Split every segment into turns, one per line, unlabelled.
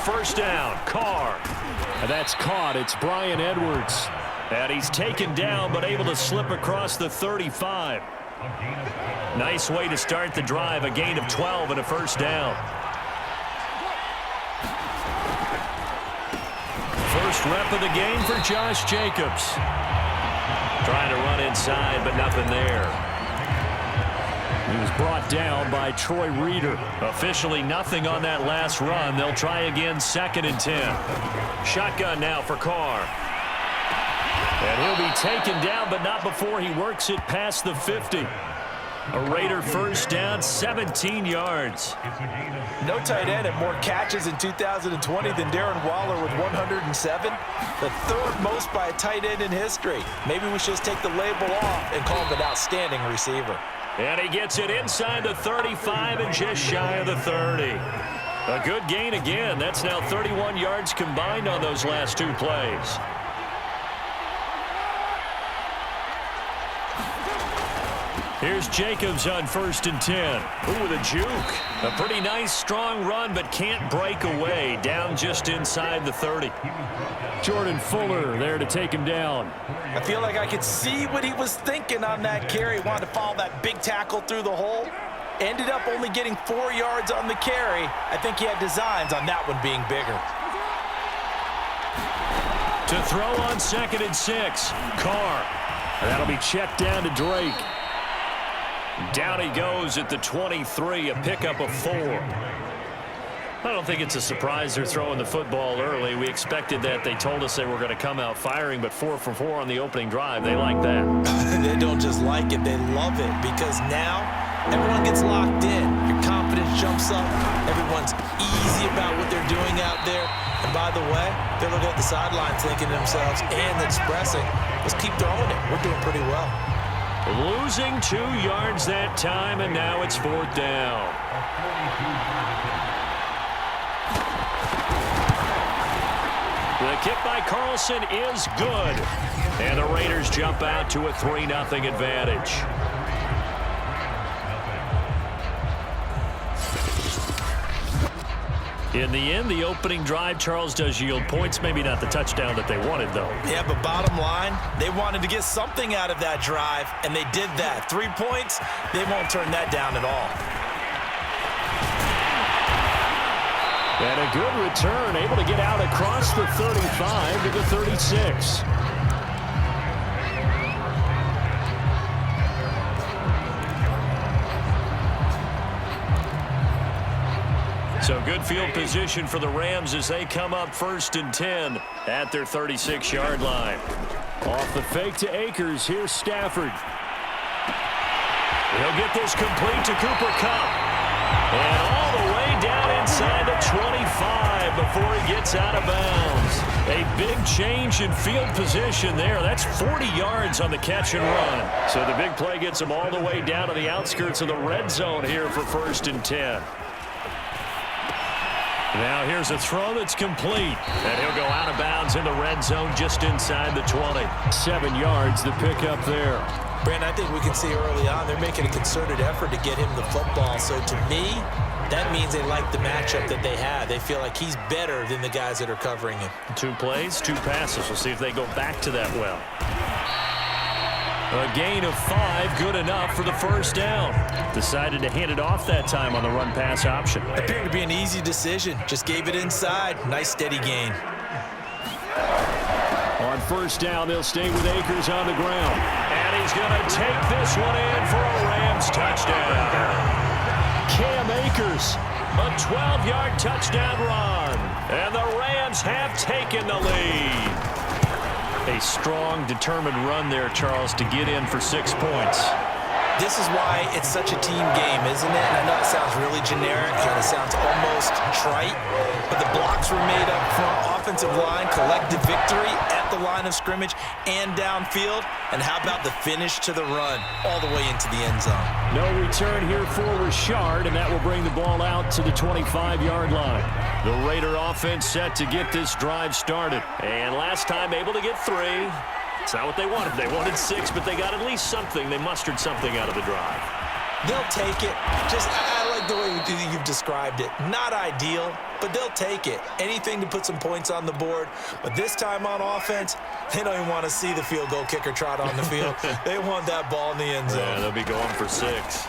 first down. Carr.
And that's caught. It's Bryan Edwards.
And he's taken down but able to slip across the 35. Nice way to start the drive. A gain of 12 and a first down. First rep of the game for Josh Jacobs. Trying to run inside, but nothing there.
He was brought down by Troy Reeder.
Officially nothing on that last run. They'll try again, 2nd and 10. Shotgun now for Carr. And he'll be taken down, but not before he works it past the 50. A Raider first down, 17 yards.
No tight end had more catches in 2020 than Darren Waller with 107. The 3rd most by a tight end in history. Maybe we should just take the label off and call him an outstanding receiver.
And he gets it inside the 35 and just shy of the 30. A good gain again. That's now 31 yards combined on those last 2 plays. Here's Jacobs on 1st and 10. Ooh, with a juke. A pretty nice, strong run, but can't break away. Down just inside the 30.
Jordan Fuller there to take him down.
I feel like I could see what he was thinking on that carry. He wanted to follow that big tackle through the hole. Ended up only getting 4 yards on the carry. I think he had designs on that one being bigger.
To throw on 2nd and 6. Carr.
That'll be checked down to Drake.
Down he goes at the 23, a pickup of 4. I don't think it's a surprise they're throwing the football early. We expected that. They told us they were going to come out firing, but 4 for 4 on the opening drive. They like that.
They don't just like it, they love it, because now everyone gets locked in. Your confidence jumps up. Everyone's easy about what they're doing out there. And by the way, they're looking at the sideline thinking to themselves and expressing, let's keep throwing it. We're doing pretty well.
Losing 2 yards that time, and now it's 4th down. The kick by Carlson is good. And the Raiders jump out to a 3-0 advantage. In the end, the opening drive, Charles, does yield points. Maybe not the touchdown that they wanted, though.
Yeah, but bottom line, they wanted to get something out of that drive, and they did that. 3 points, they won't turn that down at all.
And a good return, able to get out across the 35 to the 36. So good field position for the Rams as they come up 1st and 10 at their 36-yard line.
Off the fake to Akers, here's Stafford.
He'll get this complete to Cooper Kupp. And all the way down inside the 25 before he gets out of bounds. A big change in field position there. That's 40 yards on the catch and run. So the big play gets him all the way down to the outskirts of the red zone here for 1st and 10. Now here's a throw that's complete. And he'll go out of bounds in the red zone just inside the 20.
7 yards, the pickup there.
Brandon, I think we can see early on they're making a concerted effort to get him the football. So to me, that means they like the matchup that they have. They feel like he's better than the guys that are covering him.
2 plays, 2 passes. We'll see if they go back to that well. A gain of 5, good enough for the first down. Decided to hand it off that time on the run-pass option.
Appeared to be an easy decision. Just gave it inside. Nice steady gain.
On first down, they'll stay with Akers on the ground.
And he's going to take this one in for a Rams touchdown. Cam Akers, a 12-yard touchdown run. And the Rams have taken the lead. A strong, determined run there, Charles, to get in for 6 points.
This is why it's such a team game, isn't it? And I know it sounds really generic and it sounds almost trite, but the blocks were made up front, offensive line, collective victory at the line of scrimmage and downfield. And how about the finish to the run all the way into the end zone?
No return here for Richard, and that will bring the ball out to the 25-yard line.
The Raider offense set to get this drive started. And last time able to get 3. It's not what they wanted. They wanted 6, but they got at least something. They mustered something out of the drive.
They'll take it. I like the way you've described it. Not ideal, but they'll take it. Anything to put some points on the board. But this time on offense, they don't even want to see the field goal kicker trot on the field. They want that ball in the end zone.
Yeah, they'll be going for 6.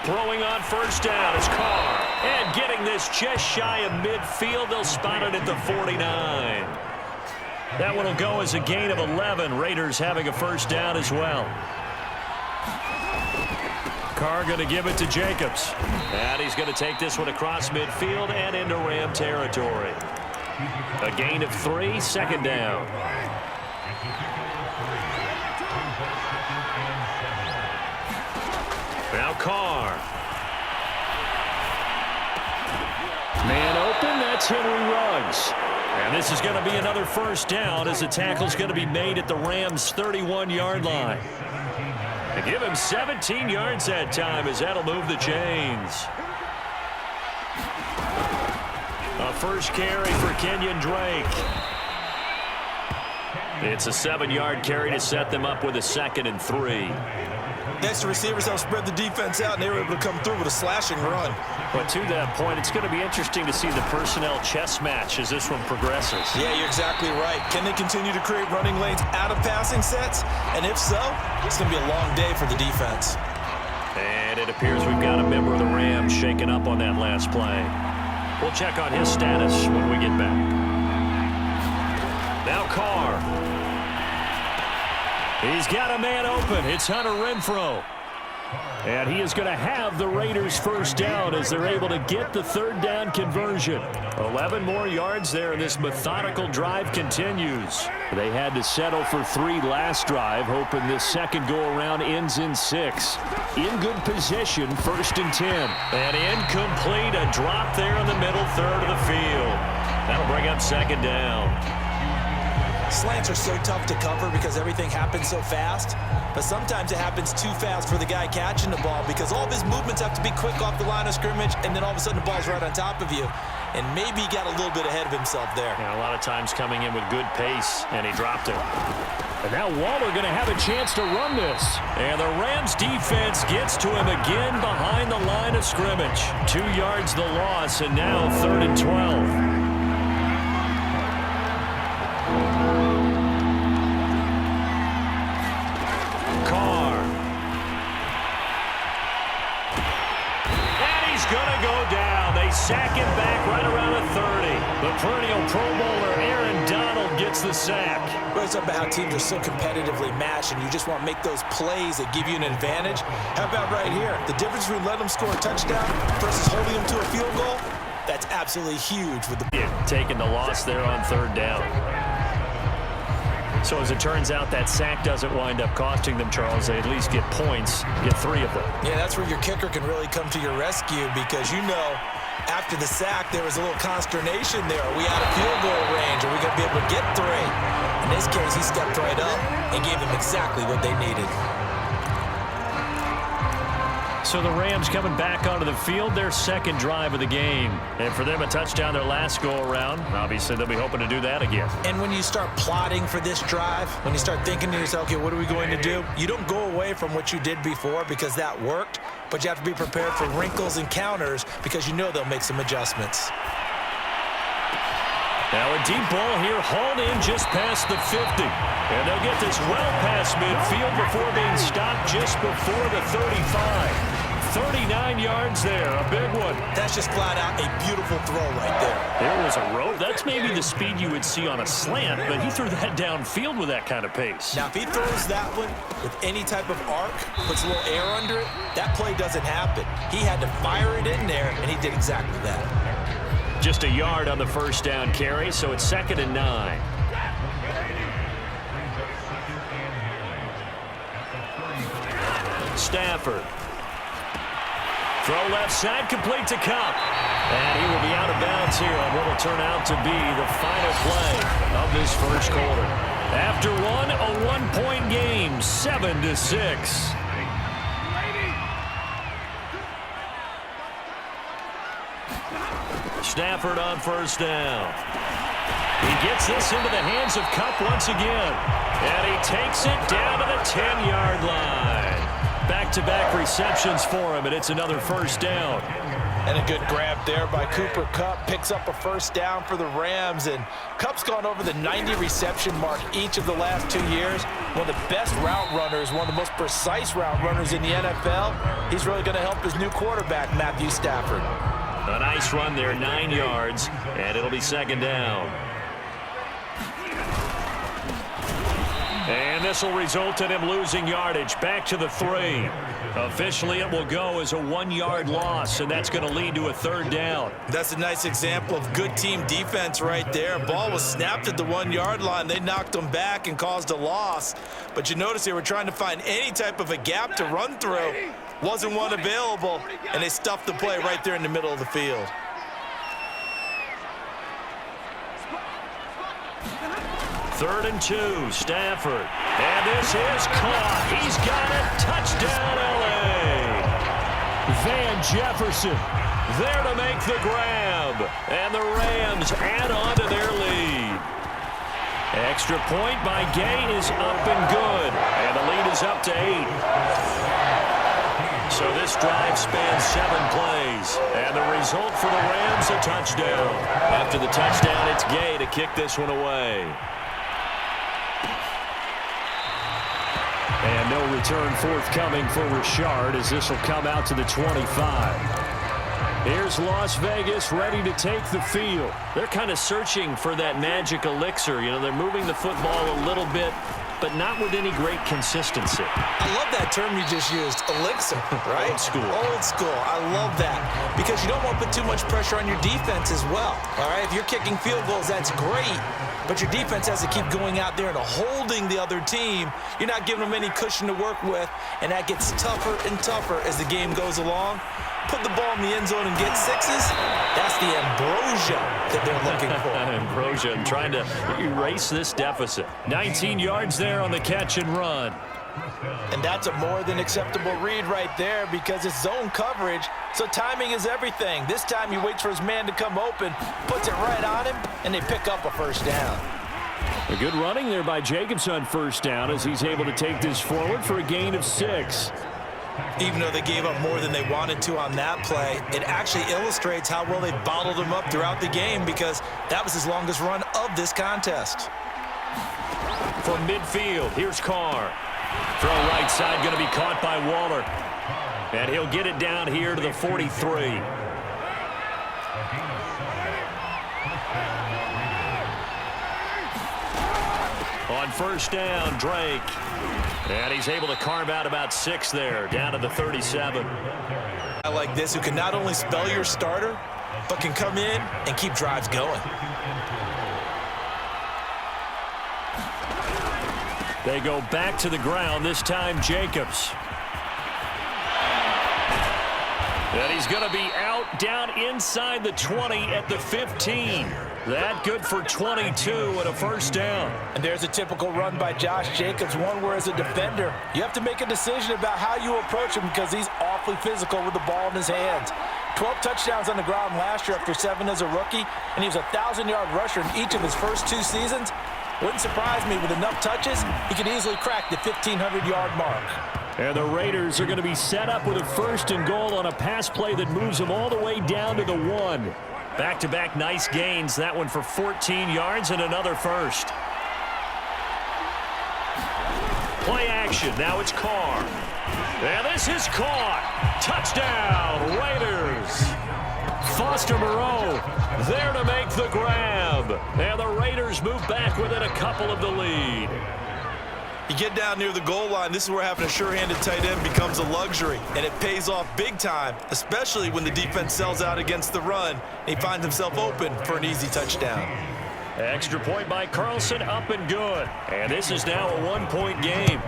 Throwing on first down is Carr. And getting this just shy of midfield. They'll spot it at the 49. That one will go as a gain of 11. Raiders having a first down as well. Carr going to give it to Jacobs. And he's going to take this one across midfield and into Ram territory. A gain of 3, second down. Now Carr. Man open, that's Henry Ruggs. And this is going to be another first down as the tackle's going to be made at the Rams' 31-yard line. They give him 17 yards that time as that'll move the chains. A first carry for Kenyon Drake. It's a 7-yard carry to set them up with a 2nd and 3.
Next, receivers help spread the defense out, and they were able to come through with a slashing run.
But to that point, it's going to be interesting to see the personnel chess match as this one progresses.
Yeah, you're exactly right. Can they continue to create running lanes out of passing sets? And if so, it's going to be a long day for the defense.
And it appears we've got a member of the Rams shaken up on that last play. We'll check on his status when we get back. Now Carr. He's got a man open. It's Hunter Renfrow. And he is going to have the Raiders first down as they're able to get the 3rd down conversion. 11 more yards there, and this methodical drive continues. They had to settle for 3 last drive, hoping this second go-around ends in 6. In good position, 1st and 10. And incomplete, a drop there in the middle third of the field. That'll bring up 2nd down.
Slants are so tough to cover because everything happens so fast, but sometimes it happens too fast for the guy catching the ball because all of his movements have to be quick off the line of scrimmage, and then all of a sudden the ball's right on top of you. And maybe he got a little bit ahead of himself there.
Yeah, a lot of times coming in with good pace, and he dropped it. And now Waller going to have a chance to run this. And the Rams defense gets to him again behind the line of scrimmage. 2 yards the loss, and now 3rd and 12. Sack him back right around the 30. The perennial Pro Bowler Aaron Donald gets the sack.
Well, it's about how teams are so competitively matched, and you just want to make those plays that give you an advantage. How about right here? The difference between letting them score a touchdown versus holding them to a field goal, that's absolutely huge. With the
taking the loss there on 3rd down. So as it turns out, that sack doesn't wind up costing them, Charles. They at least get points, get 3 of them.
Yeah, that's where your kicker can really come to your rescue because you know after the sack there was a little consternation there. Are we out of field goal range? Are we going to be able to get 3? In this case, he stepped right up and gave them exactly what they needed.
So the Rams coming back onto the field, their 2nd drive of the game. And for them, a touchdown their last go-around. Obviously, they'll be hoping to do that again.
And when you start plotting for this drive, when you start thinking to yourself, okay, what are we going to do? You don't go away from what you did before because that worked, but you have to be prepared for wrinkles and counters because you know they'll make some adjustments.
Now a deep ball here, hauled in just past the 50. And they'll get this well past midfield before being stopped just before the 35. 39 yards there, a big one.
That's just flat out a beautiful throw right there.
There was a rope. That's maybe the speed you would see on a slant, but he threw that downfield with that kind of pace.
Now, if he throws that one with any type of arc, puts a little air under it, that play doesn't happen. He had to fire it in there, and he did exactly that.
Just a yard on the first down carry, so it's 2nd and 9. Stafford. Throw left side, complete to Cup. And he will be out of bounds here on what will turn out to be the final play of this first quarter. After one, a one-point game, 7-6. Stafford on first down. He gets this into the hands of Cup once again. And he takes it down to the 10-yard line.
Back-to-back receptions for him, and it's another first down.
And a good grab there by Cooper Kupp. Picks up a first down for the Rams. And Kupp's gone over the 90 reception mark each of the last 2 years. One of the best route runners, one of the most precise route runners in the NFL. He's really going to help his new quarterback, Matthew Stafford.
A nice run there, 9 yards, and it'll be second down. And this will result in him losing yardage. Back to the 3. Officially, it will go as a 1-yard loss, and that's going to lead to a third down.
That's a nice example of good team defense right there. Ball was snapped at the 1-yard line. They knocked him back and caused a loss. But you notice they were trying to find any type of a gap to run through. Wasn't one available, and they stuffed the play right there in the middle of the field.
Third and 2, Stafford. And this is caught. He's got it. Touchdown, L.A.
Van Jefferson
There to make the grab. And the Rams add on to their lead. Extra point by Gay is up and good. And the lead is up to 8. So this drive spans 7 plays. And the result for the Rams, a touchdown. After the touchdown, it's Gay to kick this one away.
And no return forthcoming for Richard as this will come out to the 25. Here's Las Vegas ready to take the field.
They're kind of searching for that magic elixir. You know, they're moving the football a little bit, but not with any great consistency.
I love that term you just used, elixir, right?
Old school.
Old school. I love that because you don't want to put too much pressure on your defense as well, all right? If you're kicking field goals, that's great, but your defense has to keep going out there and holding the other team. You're not giving them any cushion to work with, and that gets tougher and tougher as the game goes along. Put the ball in the end zone and get 6s. That's the ambrosia that they're looking for.
Ambrosia and trying to erase this deficit.
19 yards there on the catch and run.
And that's a more than acceptable read right there because it's zone coverage, so timing is everything. This time he waits for his man to come open, puts it right on him, and they pick up a first down.
A good running there by Jacobs on first down as he's able to take this forward for a gain of 6.
Even though they gave up more than they wanted to on that play, it actually illustrates how well they bottled him up throughout the game because that was his longest run of this contest.
From midfield, here's Carr. Throw right side going to be caught by Waller. And he'll get it down here to the 43. On first down, Drake. And he's able to carve out about 6 there, down to the 37.
I like this, who can not only spell your starter, but can come in and keep drives going.
They go back to the ground, this time Jacobs.
And he's going to be out down inside the 20 at the 15. That good for 22 and a first down.
And there's a typical run by Josh Jacobs, one where as a defender, you have to make a decision about how you approach him because he's awfully physical with the ball in his hands. 12 touchdowns on the ground last year after 7 as a rookie, and he was a 1,000-yard rusher in each of his first 2 seasons. Wouldn't surprise me with enough touches, he could easily crack the 1,500-yard mark.
And the Raiders are going to be set up with a first and goal on a pass play that moves them all the way down to the 1.
Back-to-back nice gains. That one for 14 yards and another first. Play action. Now it's Carr. And this is caught. Touchdown, Raiders. Foster Moreau there to make the grab. And the Raiders move back within a couple of the lead.
You get down near the goal line, this is where having a sure-handed tight end becomes a luxury, and it pays off big time, especially when the defense sells out against the run, and he finds himself open for an easy touchdown.
Extra point by Carlson, up and good. And this is now a 1-point game.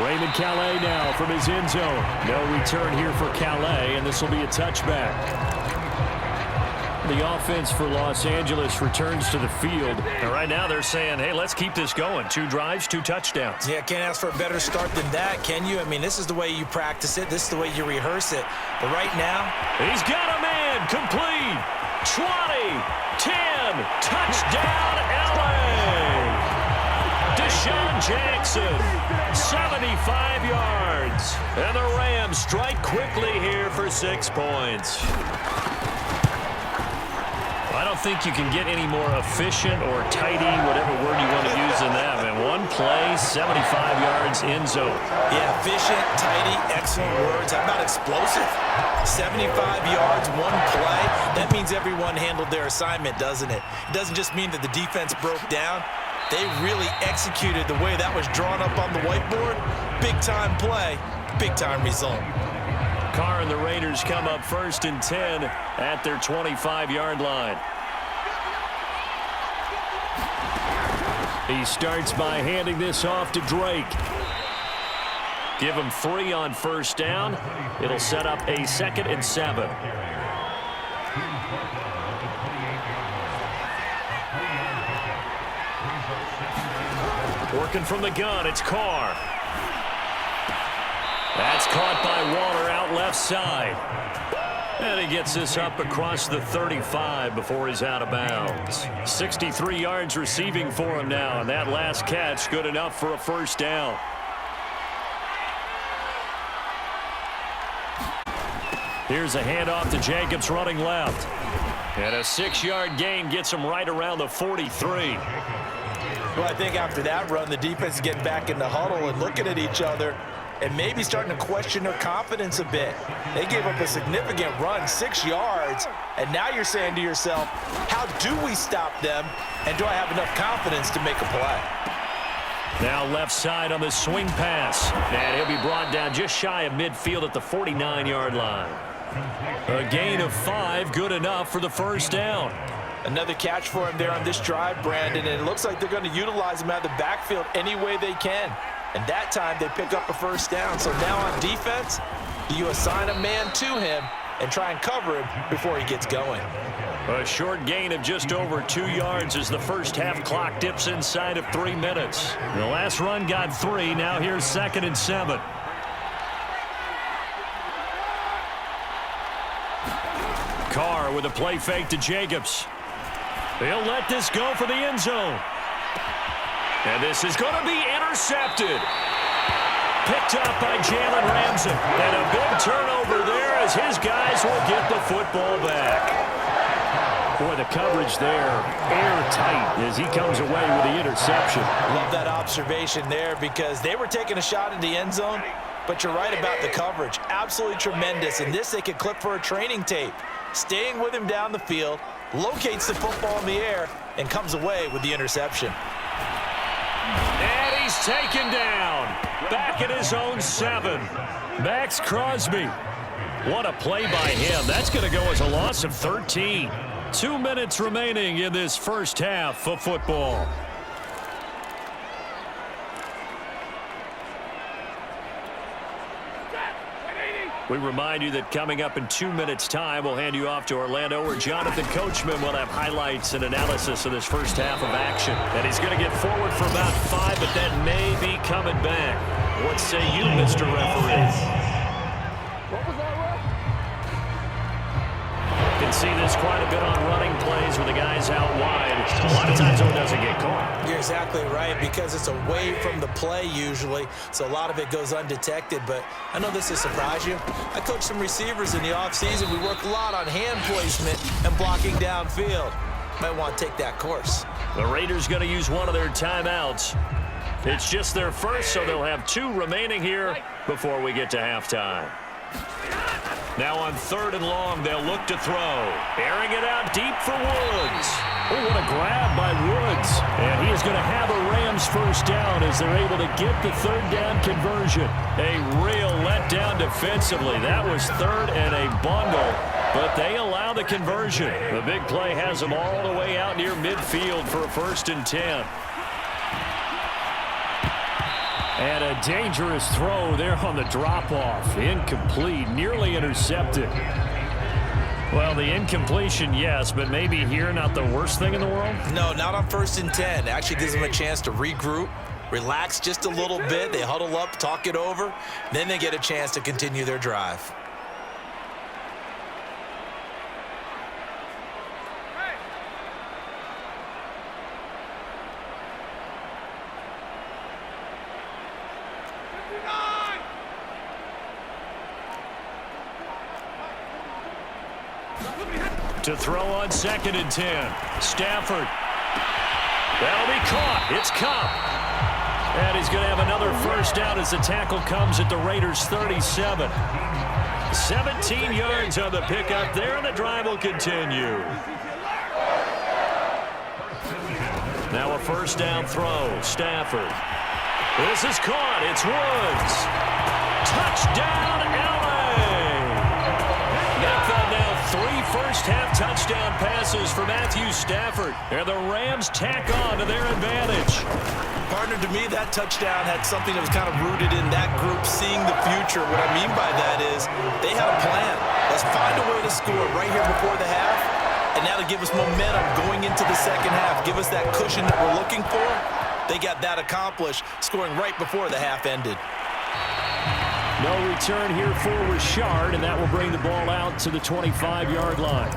Raymond Calais now from his end zone. No return here for Calais, and this will be a touchback. The offense for Los Angeles returns to the field.
And right now they're saying, hey, let's keep this going. 2 drives, 2 touchdowns.
Yeah, can't ask for a better start than that, can you? I mean, this is the way you practice it. This is the way you rehearse it. But right now,
he's got a man complete. 20, 10, touchdown, L.A. DeSean Jackson, 75 yards. And the Rams strike quickly here for 6 points.
I don't think you can get any more efficient or tidy, whatever word you want to use in that. And one play, 75 yards in zone.
Yeah, efficient, tidy, excellent words. How about explosive? 75 yards, one play. That means everyone handled their assignment, doesn't it? It doesn't just mean that the defense broke down. They really executed the way that was drawn up on the whiteboard. Big-time play, big-time result.
Carr and the Raiders come up 1st and 10 at their 25-yard line. He starts by handing this off to Drake. Give him 3 on 1st down. It'll set up a 2nd and 7. Working from the gun, it's Carr. That's caught by Waller out left side. And he gets this up across the 35 before he's out of bounds. 63 yards receiving for him now, and that last catch good enough for a 1st down. Here's a handoff to Jacobs running left. And a 6-yard gain gets him right around the 43.
Well, I think after that run, the defense is getting back in the huddle and looking at each other and maybe starting to question their confidence a bit. They gave up a significant run, 6 yards, and now you're saying to yourself, how do we stop them, and do I have enough confidence to make a play?
Now left side on the swing pass, and he'll be brought down just shy of midfield at the 49-yard line. A gain of 5, good enough for the 1st down.
Another catch for him there on this drive, Brandon, and it looks like they're going to utilize him out of the backfield any way they can. And that time they pick up a 1st down. So now on defense, you assign a man to him and try and cover him before he gets going.
A short gain of just over 2 yards as the first half clock dips inside of 3 minutes. The last run got 3. Now here's 2nd and 7. Carr with a play fake to Jacobs. He'll let this go for the end zone. And this is going to be intercepted. Picked up by Jalen Ramsey. And a big turnover there as his guys will get the football back. Boy, the coverage there, airtight as he comes away with the interception.
Love that observation there because they were taking a shot in the end zone, but you're right about the coverage. Absolutely tremendous. And this they could clip for a training tape. Staying with him down the field, locates the football in the air, and comes away with the interception.
And he's taken down. Back at his own 7. Max Crosby. What a play by him. That's going to go as a loss of 13. 2 minutes remaining in this first half of football. We remind you that coming up in 2 minutes' time, we'll hand you off to Orlando, where Jonathan Coachman will have highlights and analysis of this first half of action. And he's going to get forward for about 5, but that may be coming back. What say you, Mr. Referee? Can see this quite a bit on running plays with the guys out wide. A lot of times it doesn't get caught.
You're exactly right because it's away from the play usually, so a lot of it goes undetected. But I know this will surprise you. I coach some receivers in the offseason. We work a lot on hand placement and blocking downfield. Might want to take that course.
The Raiders going to use one of their timeouts. It's just their first, so they'll have 2 remaining here before we get to halftime. Now on 3rd and long, they'll look to throw. Airing it out deep for Woods. Oh, what a grab by Woods. And he is going to have a Rams 1st down as they're able to get the 3rd down conversion. A real letdown defensively. That was 3rd and a bundle, but they allow the conversion. The big play has them all the way out near midfield for a 1st and 10. And a dangerous throw there on the drop-off. Incomplete, nearly intercepted. Well, the incompletion, yes, but maybe here not the worst thing in the world?
No, not on 1st and 10. Actually gives them a chance to regroup, relax just a little bit. They huddle up, talk it over. Then they get a chance to continue their drive.
To throw on 2nd and 10. Stafford. That'll be caught. It's Cup. And he's going to have another first down as the tackle comes at the Raiders' 37. 17 yards on the pickup there, and the drive will continue. Now a first down throw. Stafford. This is caught. It's Woods. Touchdown, L.A. NFL now 3 first-half touchdown passes for Matthew Stafford. And the Rams tack on to their advantage.
Partner, to me, that touchdown had something that was kind of rooted in that group seeing the future. What I mean by that is they had a plan. Let's find a way to score right here before the half, and that'll give us momentum going into the second half. Give us that cushion that we're looking for. They got that accomplished, scoring right before the half ended.
No return here for Richard, and that will bring the ball out to the 25-yard line.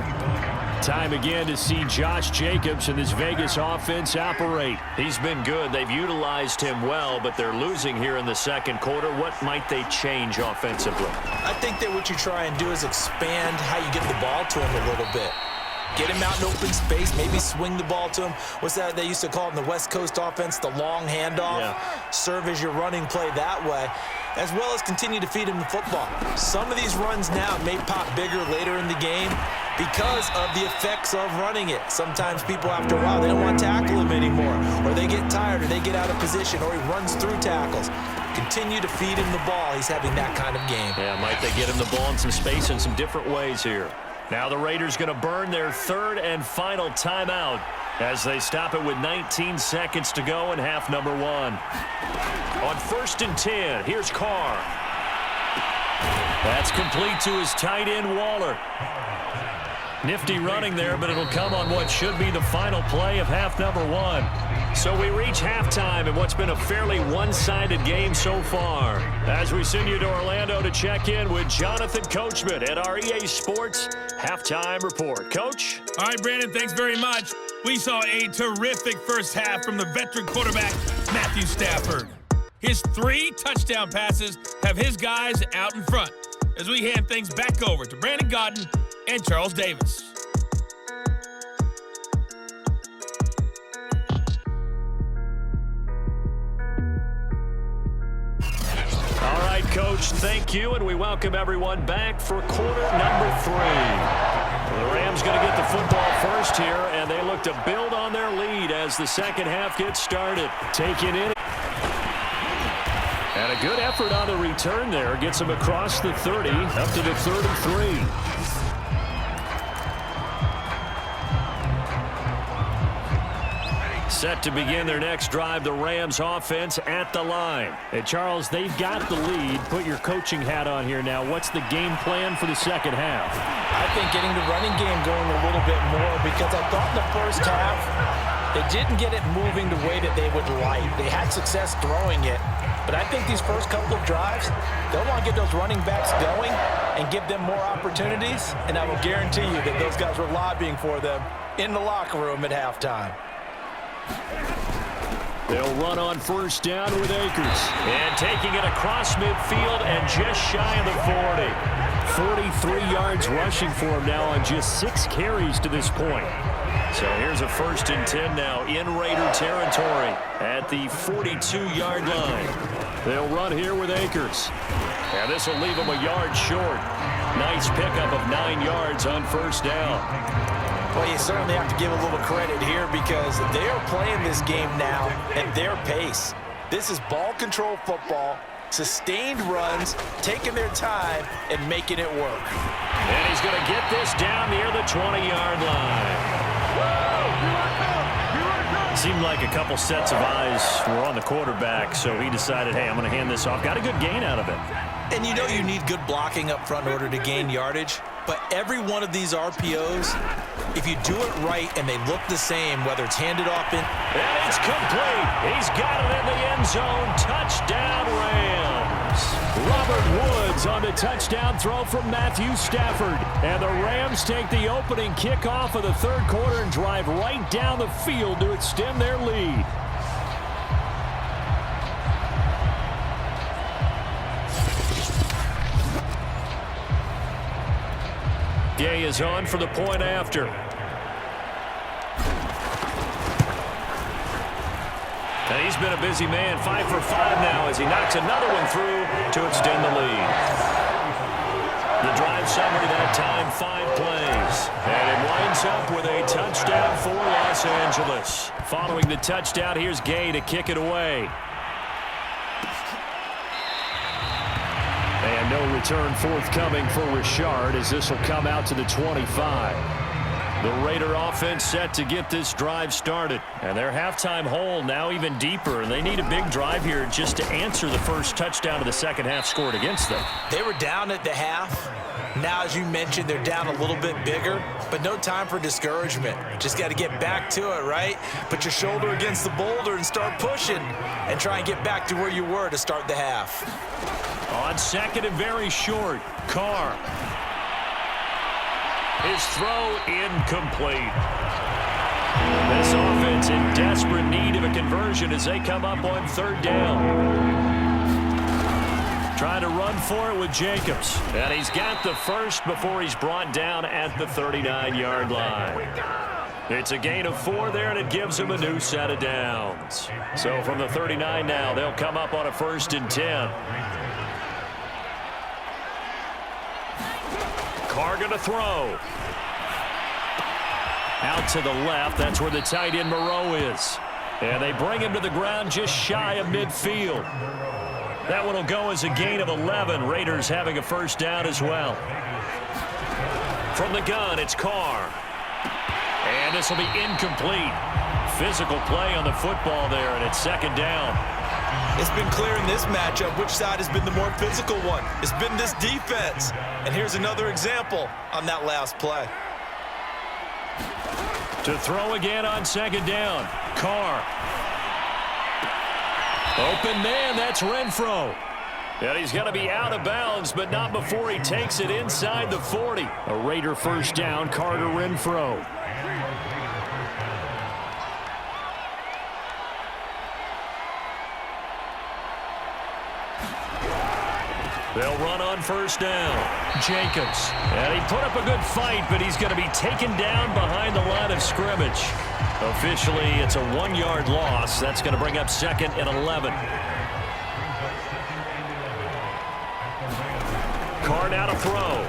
Time again to see Josh Jacobs and this Vegas offense operate.
He's been good. They've utilized him well, but they're losing here in the second quarter. What might they change offensively?
I think that what you try and do is expand how you get the ball to him a little bit. Get him out in open space, maybe swing the ball to him. What's that they used to call in the West Coast offense, the long handoff? Yeah. Serve as your running play that way, as well as continue to feed him the football. Some of these runs now may pop bigger later in the game because of the effects of running it. Sometimes people, after a while, they don't want to tackle him anymore, or they get tired, or they get out of position, or he runs through tackles. Continue to feed him the ball. He's having that kind of game.
Yeah, might they get him the ball in some space in some different ways here.
Now the Raiders going to burn their 3rd and final timeout as they stop it with 19 seconds to go in half number 1. On 1st and 10, here's Carr. That's complete to his tight end, Waller. Nifty running there, but it'll come on what should be the final play of half number 1. So we reach halftime in what's been a fairly one-sided game so far. As we send you to Orlando to check in with Jonathan Coachman at our EA Sports Halftime Report. Coach?
All right, Brandon, thanks very much. We saw a terrific first half from the veteran quarterback, Matthew Stafford. His 3 touchdown passes have his guys out in front as we hand things back over to Brandon Godden and Charles Davis.
All right, Coach, thank you, and we welcome everyone back for quarter number 3. The Rams going to get the football first here, and they look to build on their lead as the second half gets started. Taking it. And a good effort on the return there. Gets him across the 30, up to the 33. Set to begin their next drive, the Rams offense at the line. Hey, Charles, they've got the lead. Put your coaching hat on here now. What's the game plan for the second half?
I think getting the running game going a little bit more, because I thought in the first half they didn't get it moving the way that they would like. They had success throwing it, but I think these first couple of drives, they'll want to get those running backs going and give them more opportunities, and I will guarantee you that those guys were lobbying for them in the locker room at halftime.
They'll run on first down with Akers. And taking it across midfield and just shy of the 40. 43 yards rushing for him now on just 6 carries to this point. So here's a 1st and 10 now in Raider territory at the 42-yard line. They'll run here with Akers. And this will leave him a yard short. Nice pickup of 9 yards on first down.
Well, you certainly have to give a little credit here because they are playing this game now at their pace. This is ball control football, sustained runs, taking their time, and making it work.
And he's going to get this down near the 20-yard line. Seemed like a couple sets of eyes were on the quarterback, so he decided, hey, I'm going to hand this off. Got a good gain out of it.
And you know you need good blocking up front in order to gain yardage, but every one of these RPOs, if you do it right and they look the same, whether it's handed off in...
And it's complete. He's got it in the end zone. Touchdown, Rams. Robert Woods on the touchdown throw from Matthew Stafford. And the Rams take the opening kickoff of the third quarter and drive right down the field to extend their lead. Gay is on for the point after. And he's been a busy man, 5 for 5 now as he knocks another one through to extend the lead. The drive summary that time, 5 plays. And it winds up with a touchdown for Los Angeles. Following the touchdown, here's Gay to kick it away. And no return forthcoming for Richard as this will come out to the 25. The Raider offense set to get this drive started. And their halftime hole now even deeper. And they need a big drive here just to answer the first touchdown of the second half scored against them.
They were down at the half. Now, as you mentioned, they're down a little bit bigger, but no time for discouragement. Just got to get back to it, right? Put your shoulder against the boulder and start pushing and try and get back to where you were to start the half.
On second and very short, Carr. His throw incomplete. This offense in desperate need of a conversion as they come up on third down. Trying to run for it with Jacobs. And he's got the first before he's brought down at the 39-yard line. It's a gain of 4 there, and it gives him a new set of downs. So from the 39 now, they'll come up on a 1st and 10. Carr going to throw. Out to the left. That's where the tight end Moreau is. And they bring him to the ground just shy of midfield. That one will go as a gain of 11. Raiders having a first down as well. From the gun, it's Carr. And this will be incomplete. Physical play on the football there, and it's second down.
It's been clear in this matchup which side has been the more physical one. It's been this defense. And here's another example on that last play.
To throw again on second down. Carr. Open man, that's Renfro. And he's going to be out of bounds, but not before he takes it inside the 40. A Raider first down, Carter Renfro. They'll run on first down. Jacobs. And he put up a good fight, but he's going to be taken down behind the line of scrimmage. Officially, it's a 1-yard loss. That's going to bring up 2nd and 11. Carr now to throw.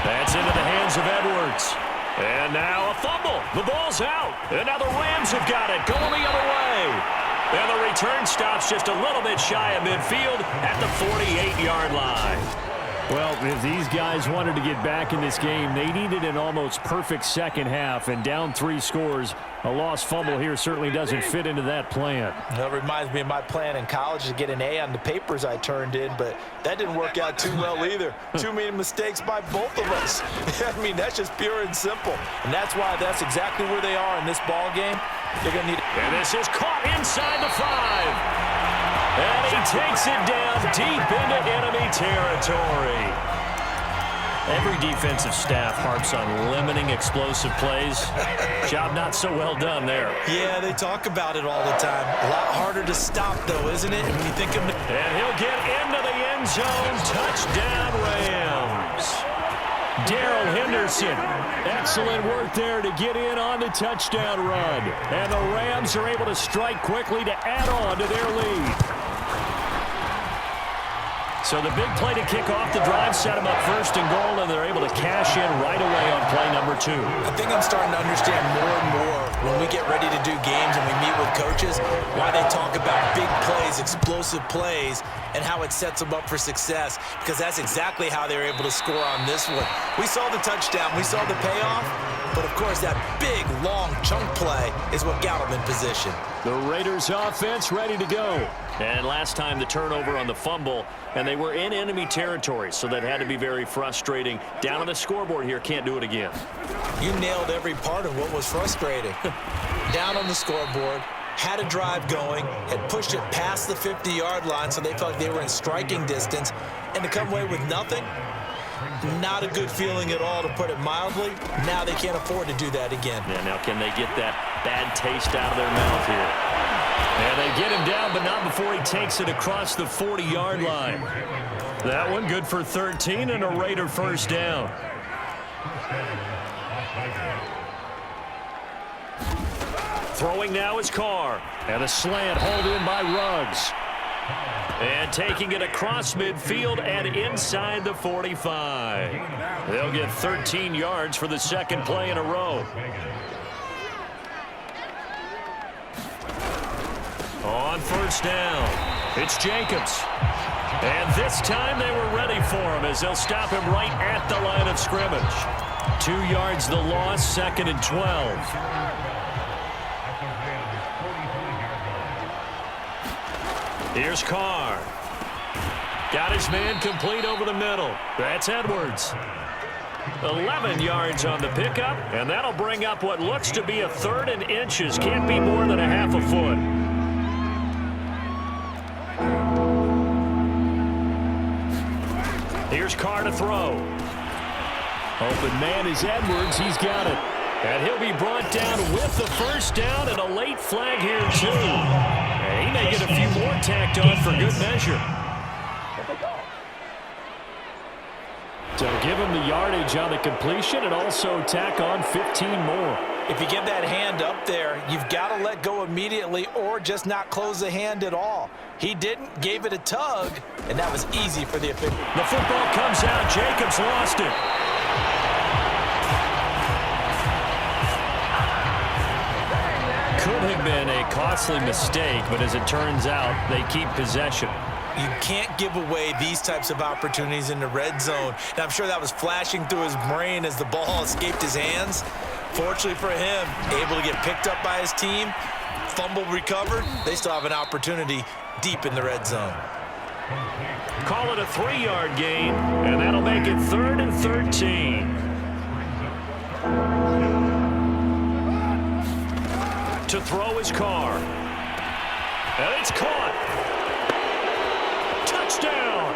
That's into the hands of Edwards. And now a fumble. The ball's out. And now the Rams have got it. Going the other way. And the return stops just a little bit shy of midfield at the 48-yard line. Well, if these guys wanted to get back in this game, they needed an almost perfect second half. And down 3 scores, a lost fumble here certainly doesn't fit into that plan.
That reminds me of my plan in college to get an A on the papers I turned in, but that didn't work out too well either. Too many mistakes by both of us. I mean, that's just pure and simple. And that's why that's exactly where they are in this ball game. They're going to need.
And this is caught inside the 5. And he takes it down deep into enemy territory. Every defensive staff harps on limiting explosive plays. Job not so well done there.
Yeah, they talk about it all the time. A lot harder to stop, though, isn't it? When you think of it.
And he'll get into the end zone. Touchdown, Rams. Darrell Henderson. Excellent work there to get in on the touchdown run. And the Rams are able to strike quickly to add on to their lead. So the big play to kick off the drive set them up 1st and goal, and they're able to cash in right away on play number 2.
I think I'm starting to understand more and more when we get ready to do games and we meet with coaches why they talk about big plays, explosive plays, and how it sets them up for success, because that's exactly how they were able to score on this one. We saw the touchdown. We saw the payoff. But, of course, that big, long chunk play is what got them in position.
The Raiders offense ready to go. And last time the turnover on the fumble, and they were in enemy territory, so that had to be very frustrating. Down on the scoreboard here, can't do it again.
You nailed every part of what was frustrating. Down on the scoreboard, had a drive going, had pushed it past the 50-yard line, so they felt like they were in striking distance, and to come away with nothing, not a good feeling at all, to put it mildly. Now they can't afford to do that again.
Yeah, now can they get that bad taste out of their mouth here? And they get him down, but not before he takes it across the 40-yard line.
That one good for 13 and a Raider first down. Throwing now is Carr. And a slant hauled in by Ruggs. And taking it across midfield and inside the 45. They'll get 13 yards for the second play in a row. On first down, it's Jacobs. And this time they were ready for him as they'll stop him right at the line of scrimmage. 2 yards the loss, 2nd and 12. Here's Carr. Got his man complete over the middle. That's Edwards. 11 yards on the pickup, and that'll bring up what looks to be a 3rd and inches. Can't be more than a half a foot. Here's Carr to throw. Open man is Edwards. He's got it. And he'll be brought down with the first down and a late flag here, too. And he may get a few more tacked on for good measure. So give him the yardage on the completion and also tack on 15 more.
If you get that hand up there, you've got to let go immediately or just not close the hand at all. He didn't, gave it a tug, and that was easy for the official.
The football comes out. Jacobs lost it. Could have been a costly mistake, but as it turns out, they keep possession.
You can't give away these types of opportunities in the red zone. And I'm sure that was flashing through his brain as the ball escaped his hands. Fortunately for him, able to get picked up by his team, fumble recovered. They still have an opportunity deep in the red zone.
Call it a 3-yard gain, and that'll make it 3rd and 13. To throw his Carr. And it's caught. Touchdown.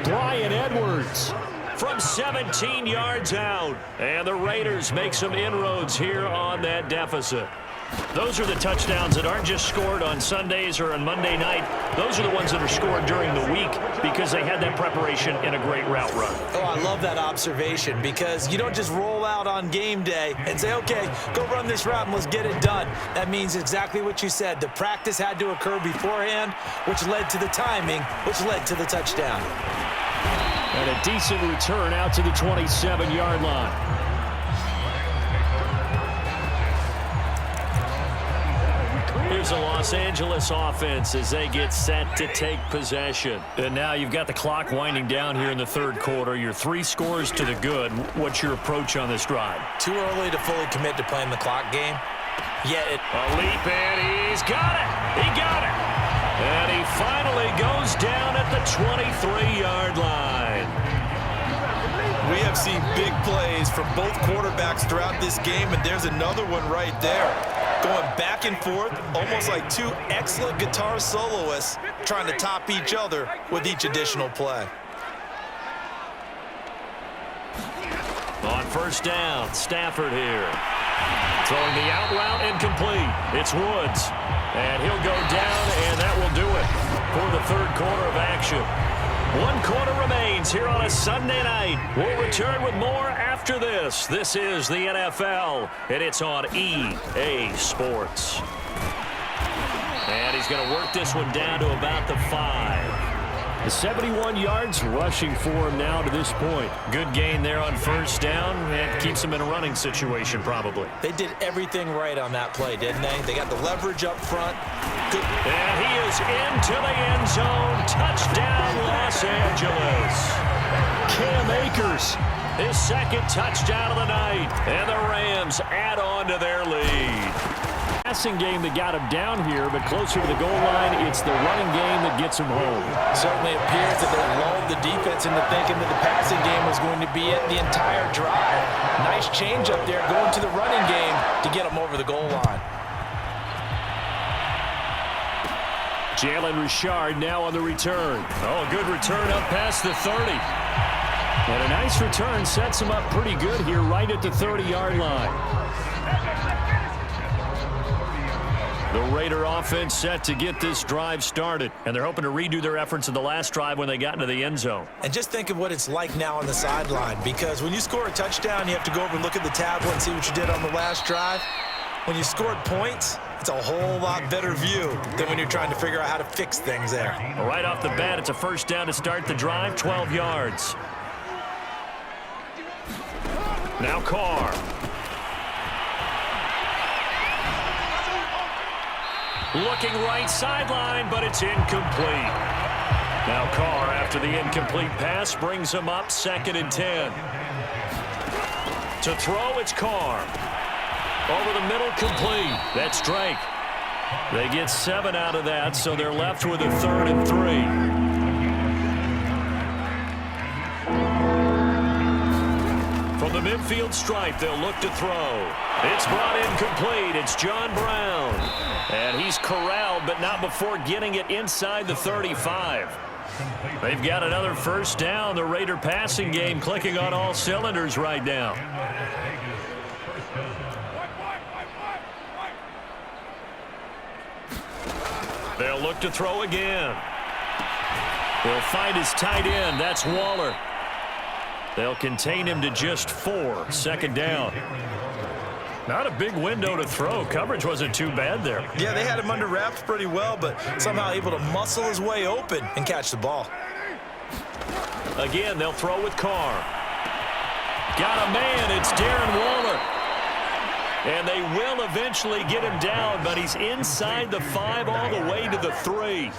Bryan Edwards from 17 yards out. And the Raiders make some inroads here on that deficit. Those are the touchdowns that aren't just scored on Sundays or on Monday night. Those are the ones that are scored during the week because they had that preparation in a great route run.
Oh, I love that observation because you don't just roll out on game day and say, okay, go run this route and let's get it done. That means exactly what you said. The practice had to occur beforehand, which led to the timing, which led to the touchdown.
And a decent return out to the 27-yard line. Here's the Los Angeles offense as they get set to take possession. And now you've got the clock winding down here in the 3rd quarter. Your 3 scores to the good. What's your approach on this drive?
Too early to fully commit to playing the clock game. Yet
a leap, and he's got it. He got it. And he finally goes down at the 23-yard line.
We have seen big plays from both quarterbacks throughout this game, and there's another one right there. Going back and forth, almost like 2 excellent guitar soloists trying to top each other with each additional play.
On first down, Stafford here. Throwing the out route incomplete. It's Woods. And he'll go down, and that will do it for the 3rd quarter of action. 1 quarter remains here on a Sunday night. We'll return with more after this. This is the NFL, and it's on EA Sports. And he's going to work this one down to about the 5. The 71 yards rushing for him now to this point. Good gain there on first down. And keeps him in a running situation probably.
They did everything right on that play, didn't they? They got the leverage up front. Good.
And he is into the end zone. Touchdown, Los Angeles. Cam Akers, his 2nd touchdown of the night. And the Rams add on to their lead. Passing game that got him down here, but closer to the goal line, it's the running game that gets him home.
Certainly appears that they lulled the defense into thinking that the passing game was going to be it the entire drive. Nice change up there going to the running game to get him over the goal line.
Jalen Richard now on the return. Oh, good return up past the 30. And a nice return sets him up pretty good here right at the 30-yard line.
The Raider offense set to get this drive started, and they're hoping to redo their efforts in the last drive when they got into the end zone.
And just think of what it's like now on the sideline, because when you score a touchdown, you have to go over and look at the tablet and see what you did on the last drive. When you scored points, it's a whole lot better view than when you're trying to figure out how to fix things there.
Well, right off the bat, it's a first down to start the drive, 12 yards. Now Carr. Looking right sideline, but it's incomplete. Now Carr, after the incomplete pass, brings him up 2nd and 10. To throw, it's Carr. Over the middle, complete. That's Drake. They get 7 out of that, so they're left with a 3rd and 3. From the midfield stripe, they'll look to throw. It's brought in complete. It's John Brown. And he's corralled, but not before getting it inside the 35. They've got another first down. The Raider passing game clicking on all cylinders right now. They'll look to throw again. They'll find his tight end. That's Waller. They'll contain him to just 4. 2nd down. Not a big window to throw. Coverage wasn't too bad there.
Yeah, they had him under wraps pretty well, but somehow able to muscle his way open and catch the ball.
Again, they'll throw with Carr. Got a man. It's Darren Waller. And they will eventually get him down, but he's inside the 5 all the way to the 3.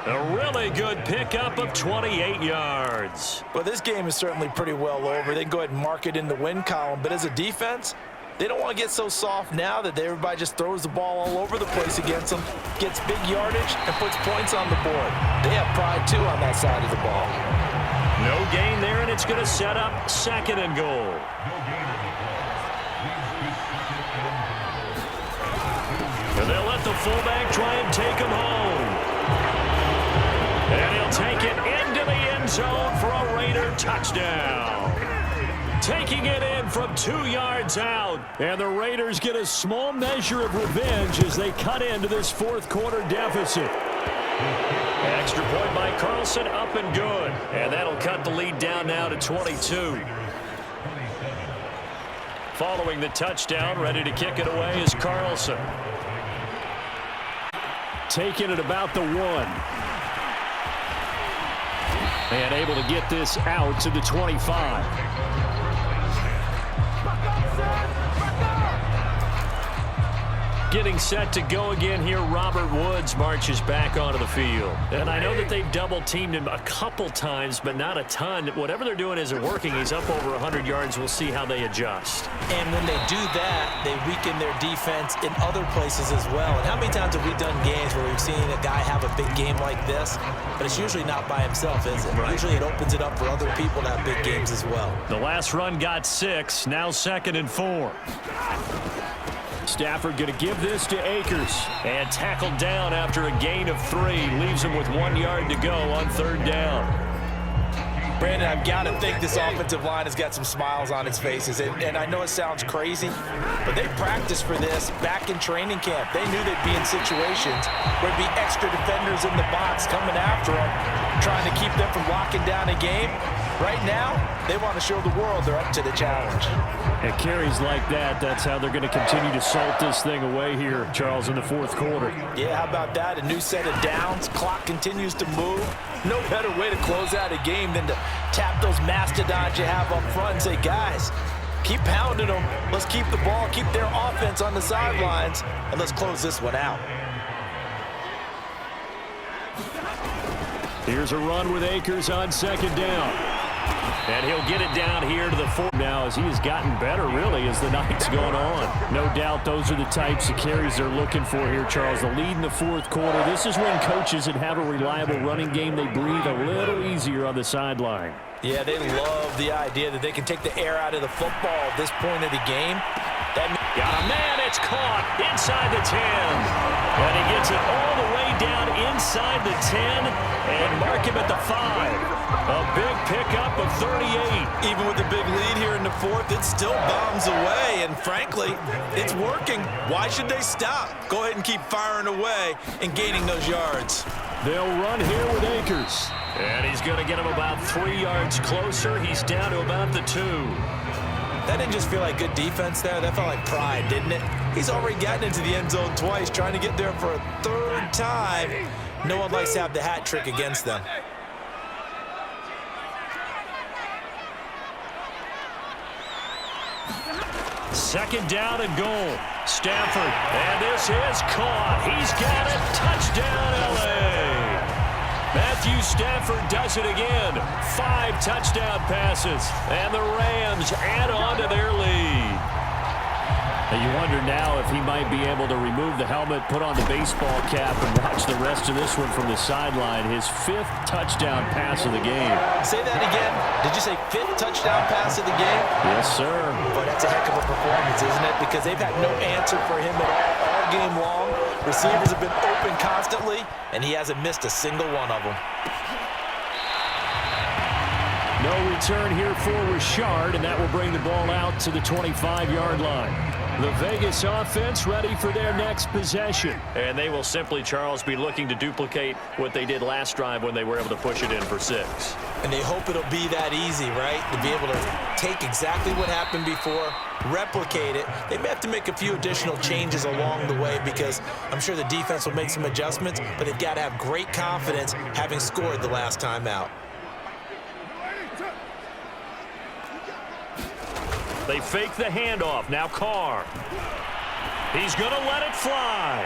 A really good pickup of 28 yards.
Well, this game is certainly pretty well over. They can go ahead and mark it in the win column, but as a defense, they don't want to get so soft now that everybody just throws the ball all over the place against them, gets big yardage, and puts points on the board. They have pride, too, on that side of the ball.
No gain there, and it's going to set up 2nd and goal. And they'll let the fullback try and take him home. And he'll take it into the end zone for a Raider touchdown. Taking it in from 2 yards out. And the Raiders get a small measure of revenge as they cut into this 4th quarter deficit. Extra point by Carlson, up and good. And that'll cut the lead down now to 22. Following the touchdown, ready to kick it away is Carlson. Taking it about the 1. And able to get this out to the 25. Getting set to go again here, Robert Woods marches back onto the field. And I know that they've double-teamed him a couple times, but not a ton. Whatever they're doing isn't working. He's up over 100 yards. We'll see how they adjust.
And when they do that, they weaken their defense in other places as well. And how many times have we done games where we've seen a guy have a big game like this, but it's usually not by himself, is it? Right. Usually it opens it up for other people to have big games as well.
The last run got 6, now 2nd and 4. Stafford going to give this to Akers. And tackled down after a gain of 3. Leaves him with 1 yard to go on 3rd down.
Brandon, I've got to think this offensive line has got some smiles on its faces. And I know it sounds crazy, but they practiced for this back in training camp. They knew they'd be in situations where there'd be extra defenders in the box coming after them, trying to keep them from locking down a game. Right now, they want to show the world they're up to the challenge.
And carries like that, that's how they're going to continue to salt this thing away here, Charles, in the 4th quarter.
Yeah, how about that? A new set of downs. Clock continues to move. No better way to close out a game than to tap those mastodons you have up front and say, guys, keep pounding them. Let's keep the ball, keep their offense on the sidelines, and let's close this one out.
Here's a run with Akers on 2nd down. And he'll get it down here to the 4 now as he has gotten better, really, as the night's going on. No doubt those are the types of carries they're looking for here, Charles. The lead in the 4th quarter. This is when coaches that have a reliable running game, they breathe a little easier on the sideline.
Yeah, they love the idea that they can take the air out of the football at this point of the game.
Got a man, it's caught inside the 10. And he gets it all the way down inside the 10 and mark him at the 5. A big pickup of 38.
Even with the big lead here in the 4th, it still bombs away. And frankly, it's working. Why should they stop? Go ahead and keep firing away and gaining those yards.
They'll run here with Akers.
And he's going to get him about 3 yards closer. He's down to about the 2.
That didn't just feel like good defense there. That felt like pride, didn't it? He's already gotten into the end zone twice, trying to get there for a 3rd time. No one likes to have the hat trick against them.
Second down and goal. Stafford, and this is caught. He's got it. Touchdown, L.A. Matthew Stafford does it again. 5 touchdown passes, and the Rams add on to their lead. And you wonder now if he might be able to remove the helmet, put on the baseball cap, and watch the rest of this one from the sideline. His 5th touchdown pass of the game.
Say that again. Did you say 5th touchdown pass of the game?
Yes, sir.
Boy, that's a heck of a performance, isn't it? Because they've had no answer for him at all game long. Receivers have been open constantly, and he hasn't missed a single one of them.
No return here for Richard, and that will bring the ball out to the 25-yard line. The Vegas offense ready for their next possession.
And they will simply, Charles, be looking to duplicate what they did last drive when they were able to push it in for 6.
And they hope it'll be that easy, right? To be able to take exactly what happened before, replicate it. They may have to make a few additional changes along the way because I'm sure the defense will make some adjustments, but they've got to have great confidence having scored the last time out.
They fake the handoff. Now Carr. He's going to let it fly.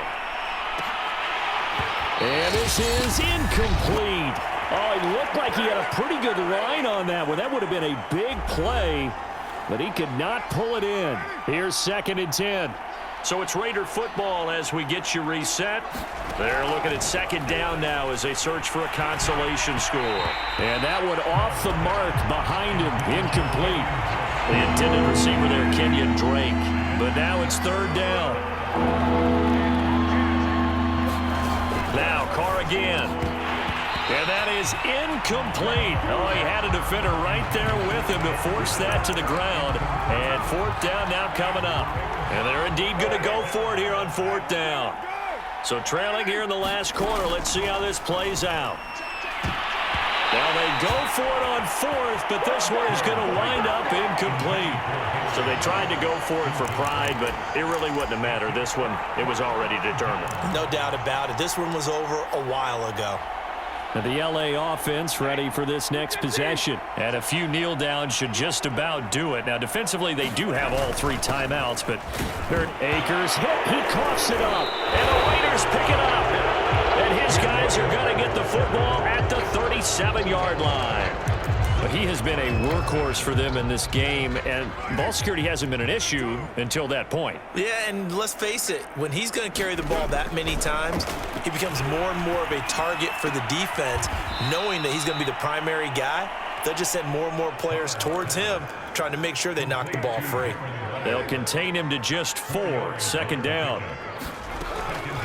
And this is incomplete. Oh, it looked like he had a pretty good line on that one. That would have been a big play, but he could not pull it in. Here's 2nd and 10.
So it's Raider football as we get you reset. They're looking at 2nd down now as they search for a consolation score.
And that one off the mark behind him, incomplete.
The intended receiver there, Kenyon Drake.
But now it's 3rd down.
Now Carr again.
And that is incomplete. Oh, he had a defender right there with him to force that to the ground. And 4th down now coming up. And they're indeed going to go for it here on 4th down. So trailing here in the last quarter. Let's see how this plays out. Now they go for it on 4th, but this one is going to wind up incomplete.
So they tried to go for it for pride, but it really wouldn't have mattered. This one, it was already determined.
No doubt about it. This one was over a while ago.
Now the L.A. offense ready for this next possession. And a few kneel downs should just about do it. Now defensively, they do have all 3 timeouts, but Akers hit. He coughs it up. And the Raiders pick it up. And his guys are going to get the football at the 37-yard line. But he has been a workhorse for them in this game, and ball security hasn't been an issue until that point.
Yeah, and let's face it, when he's going to carry the ball that many times, he becomes more and more of a target for the defense, knowing that he's going to be the primary guy. They'll just send more and more players towards him, trying to make sure they knock the ball free.
They'll contain him to just 4. 2nd down.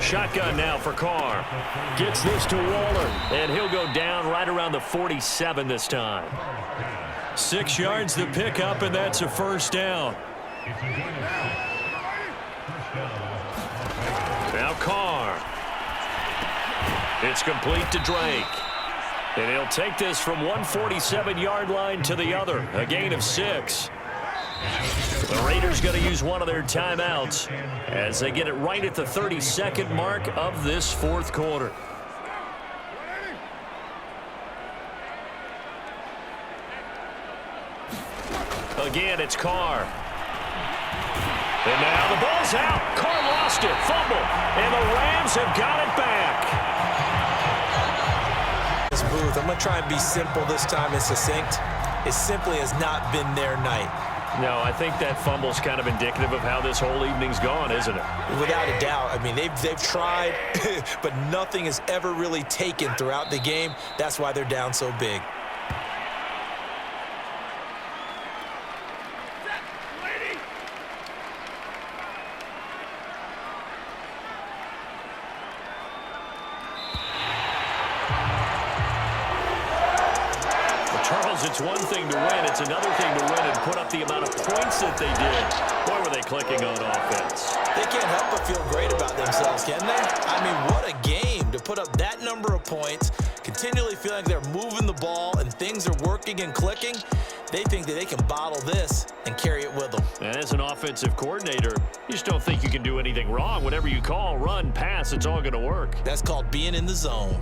Shotgun now for Carr. Gets this to Waller.
And he'll go down right around the 47 this time.
6 yards to pick up, and that's a 1st down.
Now Carr. It's complete to Drake.
And he'll take this from 147-yard line to the other. A gain of 6.
The Raiders going to use one of their timeouts as they get it right at the 32nd mark of this 4th quarter. Again, it's Carr. And now the ball's out. Carr lost it. Fumble. And the Rams have got it back.
This Booth, I'm going to try and be simple this time and succinct. It simply has not been their night.
No, I think that fumble's kind of indicative of how this whole evening's gone, isn't it?
Without a doubt. I mean, they've tried, but nothing has ever really taken throughout the game. That's why they're down so big.
Charles, it's one thing to win. It's another thing to win and put up the amount of points that they did. Boy, were they close. clicking on offense.
They can't help but feel great about themselves, can they? I mean, what a game to put up that number of points, continually feel like they're moving the ball and things are working and clicking. They think that they can bottle this and carry it with them.
And as an offensive coordinator, you just don't think you can do anything wrong. Whatever you call, run, pass, it's all going to work.
That's called being in the zone.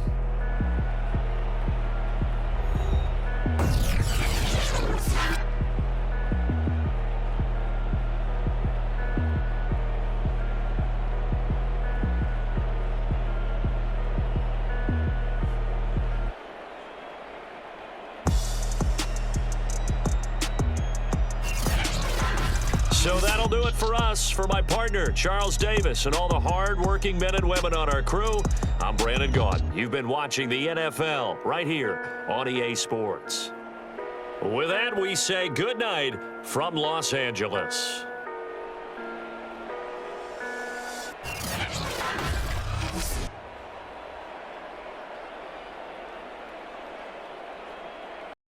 So that'll do it for us. For my partner, Charles Davis, and all the hard-working men and women on our crew, I'm Brandon Gaudin. You've been watching the NFL right here on EA Sports. With that, we say good night from Los Angeles.